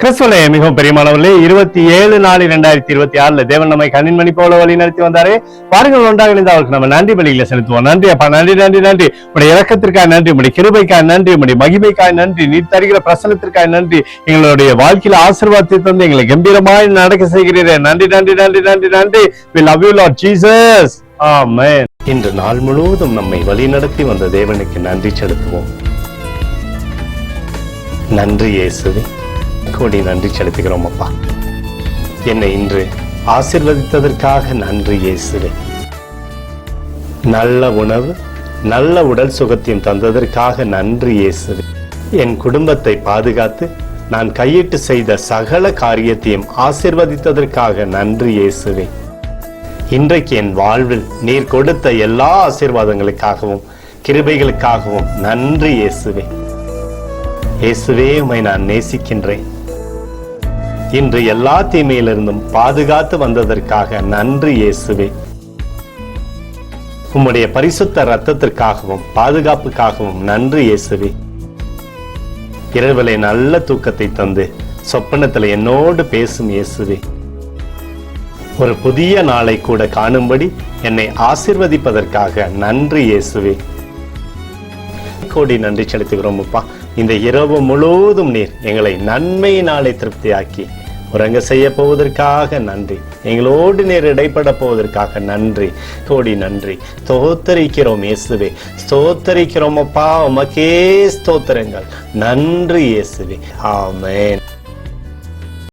கிறிஸ்துவிலே மிகவும் பெரியமானவர்களே, 27/4/2026 தேவன் நம்மை கண்ணின் மணி போல வழி நடத்தி வந்தாரே. பாருங்கள், ஒன்றாக இணைந்து அவருக்கு நம்ம நன்றி பலிகளை செலுத்துவோம். நன்றி அப்பா, நன்றி நன்றி நன்றி. உடைய இரக்கத்திற்காக நன்றி, உடைய கிருபைக்காக நன்றி, உடைய மகிமைக்காக நன்றி, நீர் தருகிற பிரசனத்திற்காக நன்றி. எங்களுடைய வாழ்க்கையில ஆசீர்வாதத்தை தந்து எங்களை கம்பீரமாய் நடக்க செய்கிறீரே. நன்றி நன்றி நன்றி நன்றி நன்றி. We love you Lord Jesus. Amen. இன்று நாள் முழுவதும் நம்மை வழி நடத்தி வந்த தேவனுக்கு நன்றி செலுத்துவோம். நன்றி இயேசுவே, கோடி நன்றி செலுத்துகிறோம் அப்பா. என்னை இன்று ஆசீர்வதித்ததற்காக நன்றி இயேசுவே. நல்ல உணவு, நல்ல உடல் சுகத்தையும் தந்ததற்காக நன்றி இயேசுவே. என் குடும்பத்தை பாதுகாத்து நான் கையிட்டு செய்த சகல காரியத்தையும் ஆசீர்வதித்ததற்காக நன்றி இயேசுவே. இன்றைக்கு என் வாழ்வில் நீர் கொடுத்த எல்லா ஆசீர்வாதங்களுக்காகவும் கிருபைகளுக்காகவும் நன்றி இயேசுவே. இயேசுவே, உம்மை நான் நேசிக்கின்றேன். இன்று எல்லா தீமையிலிருந்தும் பாதுகாத்து வந்ததற்காக நன்றி இயேசுவே. உம்முடைய பரிசுத்த இரத்தத்திற்காகவும் பாதுகாப்புக்காகவும் நன்றி இயேசுவே. இரவிலே நல்ல தூக்கத்தை தந்து சொப்பனத்தில் என்னோடு பேசும் இயேசுவே. ஒரு புதிய நாளை கூட காணும்படி என்னை ஆசீர்வதிப்பதற்காக நன்றி இயேசுவே. கோடி நன்றி செலுத்துகிறோம் அப்பா. இந்த இரவு முழுவதும் நீர் எங்களை நன்மையினாலே திருப்தியாக்கி உறங்க செய்ய போவதற்காக நன்றி. எங்களோடு நீர் இடைப்பட போவதற்காக நன்றி, கோடி நன்றி. ஸ்தோத்தரிக்கிறோம் இயேசுவே, ஸ்தோத்தரிக்கிறோம் அப்பா. உமக்கே ஸ்தோத்திரங்கள். நன்றி இயேசுவே. ஆமென்.